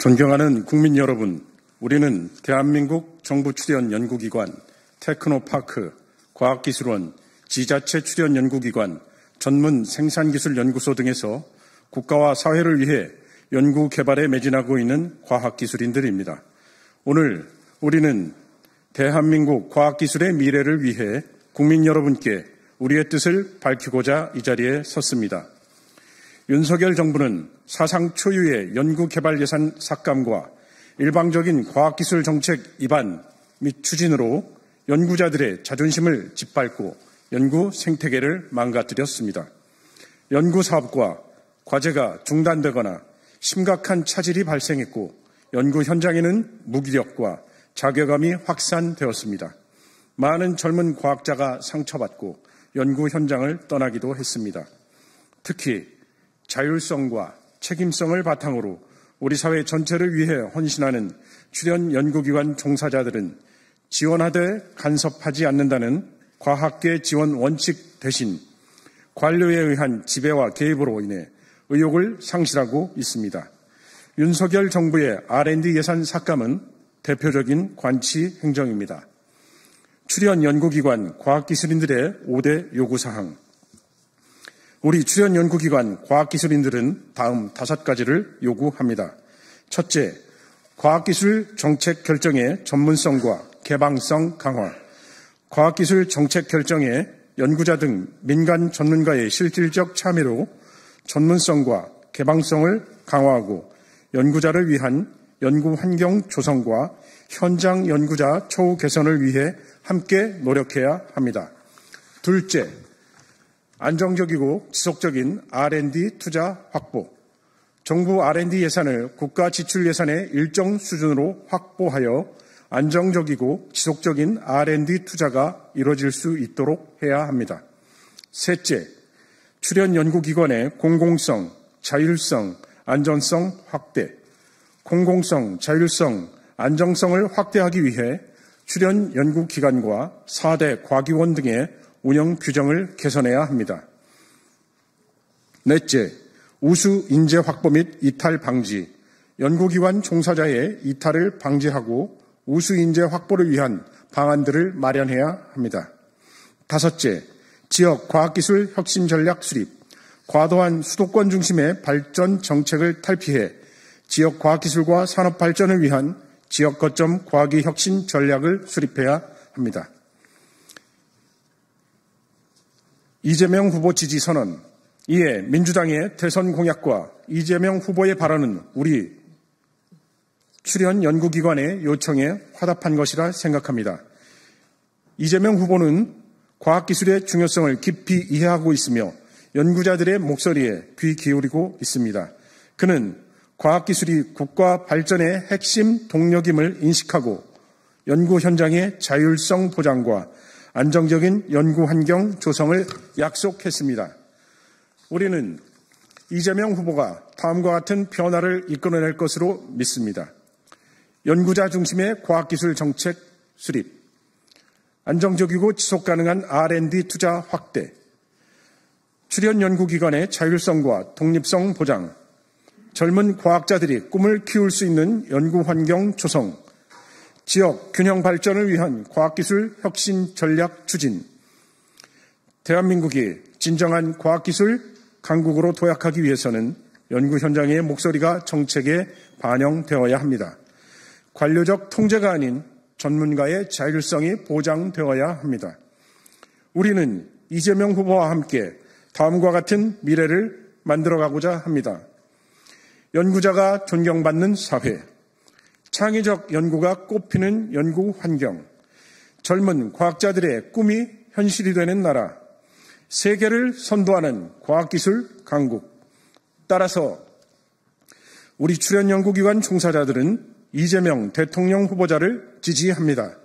존경하는 국민 여러분, 우리는 대한민국 정부 출연 연구기관, 테크노파크, 과학기술원, 지자체 출연 연구기관, 전문 생산기술연구소 등에서 국가와 사회를 위해 연구 개발에 매진하고 있는 과학기술인들입니다. 오늘 우리는 대한민국 과학기술의 미래를 위해 국민 여러분께 우리의 뜻을 밝히고자 이 자리에 섰습니다. 윤석열 정부는 사상 초유의 연구개발 예산 삭감과 일방적인 과학기술 정책 입안 및 추진으로 연구자들의 자존심을 짓밟고 연구 생태계를 망가뜨렸습니다. 연구사업과 과제가 중단되거나 심각한 차질이 발생했고 연구 현장에는 무기력과 자괴감이 확산되었습니다. 많은 젊은 과학자가 상처받고 연구 현장을 떠나기도 했습니다. 특히 자율성과 책임성을 바탕으로 우리 사회 전체를 위해 헌신하는 출연 연구기관 종사자들은 지원하되 간섭하지 않는다는 과학계 지원 원칙 대신 관료에 의한 지배와 개입으로 인해 의욕을 상실하고 있습니다. 윤석열 정부의 R&D 예산 삭감은 대표적인 관치 행정입니다. 출연 연구기관 과학기술인들의 5대 요구사항. 우리 출연 연구기관 과학기술인들은 다음 5가지를 요구합니다. 첫째, 과학기술 정책 결정의 전문성과 개방성 강화. 과학기술 정책 결정에 연구자 등 민간 전문가의 실질적 참여로 전문성과 개방성을 강화하고 연구자를 위한 연구 환경 조성과 현장 연구자 처우 개선을 위해 함께 노력해야 합니다. 둘째, 안정적이고 지속적인 R&D 투자 확보. 정부 R&D 예산을 국가 지출 예산의 일정 수준으로 확보하여 안정적이고 지속적인 R&D 투자가 이루어질 수 있도록 해야 합니다. 셋째, 출연 연구기관의 공공성, 자율성, 안전성 확대. 공공성, 자율성, 안정성을 확대하기 위해 출연 연구기관과 4대 과기원 등의 운영 규정을 개선해야 합니다. 넷째, 우수 인재 확보 및 이탈 방지. 연구기관 종사자의 이탈을 방지하고 우수 인재 확보를 위한 방안들을 마련해야 합니다. 다섯째, 지역 과학기술 혁신 전략 수립. 과도한 수도권 중심의 발전 정책을 탈피해 지역 과학기술과 산업 발전을 위한 지역 거점 과학기 혁신 전략을 수립해야 합니다. 이재명 후보 지지 선언. 이에 민주당의 대선 공약과 이재명 후보의 발언은 우리 출연 연구기관의 요청에 화답한 것이라 생각합니다. 이재명 후보는 과학기술의 중요성을 깊이 이해하고 있으며 연구자들의 목소리에 귀 기울이고 있습니다. 그는 과학기술이 국가 발전의 핵심 동력임을 인식하고 연구 현장의 자율성 보장과 안정적인 연구 환경 조성을 약속했습니다. 우리는 이재명 후보가 다음과 같은 변화를 이끌어낼 것으로 믿습니다. 연구자 중심의 과학기술 정책 수립, 안정적이고 지속가능한 R&D 투자 확대, 출연 연구기관의 자율성과 독립성 보장, 젊은 과학자들이 꿈을 키울 수 있는 연구 환경 조성, 지역 균형 발전을 위한 과학기술 혁신 전략 추진. 대한민국이 진정한 과학기술 강국으로 도약하기 위해서는 연구 현장의 목소리가 정책에 반영되어야 합니다. 관료적 통제가 아닌 전문가의 자율성이 보장되어야 합니다. 우리는 이재명 후보와 함께 다음과 같은 미래를 만들어가고자 합니다. 연구자가 존경받는 사회, 창의적 연구가 꽃피는 연구 환경, 젊은 과학자들의 꿈이 현실이 되는 나라, 세계를 선도하는 과학기술 강국. 따라서 우리 출연 연구기관 종사자들은 이재명 대통령 후보자를 지지합니다.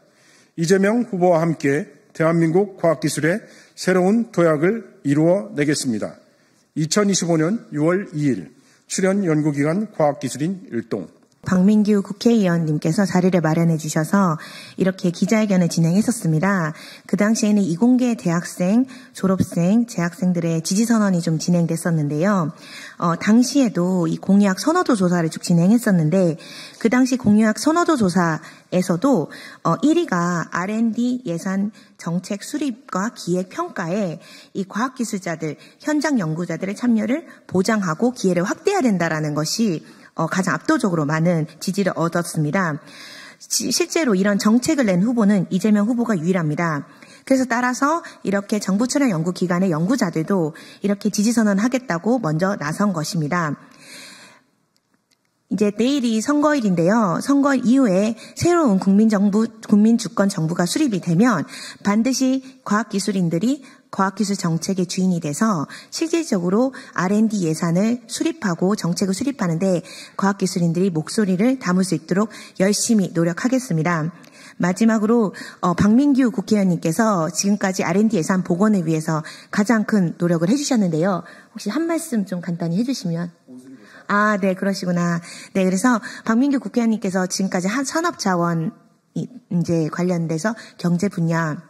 이재명 후보와 함께 대한민국 과학기술의 새로운 도약을 이루어내겠습니다. 2025년 6월 2일 출연 연구기관 과학기술인 일동. 박민규 국회의원님께서 자리를 마련해 주셔서 이렇게 기자회견을 진행했었습니다. 그 당시에는 이공계 대학생, 졸업생, 재학생들의 지지선언이 좀 진행됐었는데요. 당시에도 이 공약 선호도 조사를 쭉 진행했었는데 그 당시 공약 선호도 조사에서도 1위가 R&D 예산 정책 수립과 기획 평가에 이 과학기술자들, 현장 연구자들의 참여를 보장하고 기회를 확대해야 된다라는 것이 가장 압도적으로 많은 지지를 얻었습니다. 실제로 이런 정책을 낸 후보는 이재명 후보가 유일합니다. 그래서 따라서 이렇게 정부 출연 연구기관의 연구자들도 이렇게 지지선언하겠다고 먼저 나선 것입니다. 이제 내일이 선거일인데요. 선거일 이후에 새로운 국민주권 정부가 수립이 되면 반드시 과학기술인들이 과학기술 정책의 주인이 돼서 실질적으로 R&D 예산을 수립하고 정책을 수립하는데 과학기술인들이 목소리를 담을 수 있도록 열심히 노력하겠습니다. 마지막으로 박민규 국회의원님께서 지금까지 R&D 예산 복원을 위해서 가장 큰 노력을 해주셨는데요. 혹시 한 말씀 좀 간단히 해주시면. 네, 그러시구나. 네, 그래서 박민규 국회의원님께서 지금까지 한 산업자원 이제 관련돼서 경제 분야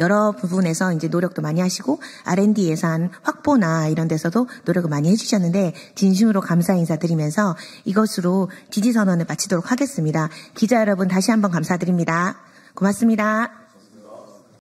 여러 부분에서 이제 노력도 많이 하시고 R&D 예산 확보나 이런 데서도 노력을 많이 해주셨는데 진심으로 감사 인사드리면서 이것으로 지지선언을 마치도록 하겠습니다. 기자 여러분 다시 한번 감사드립니다. 고맙습니다.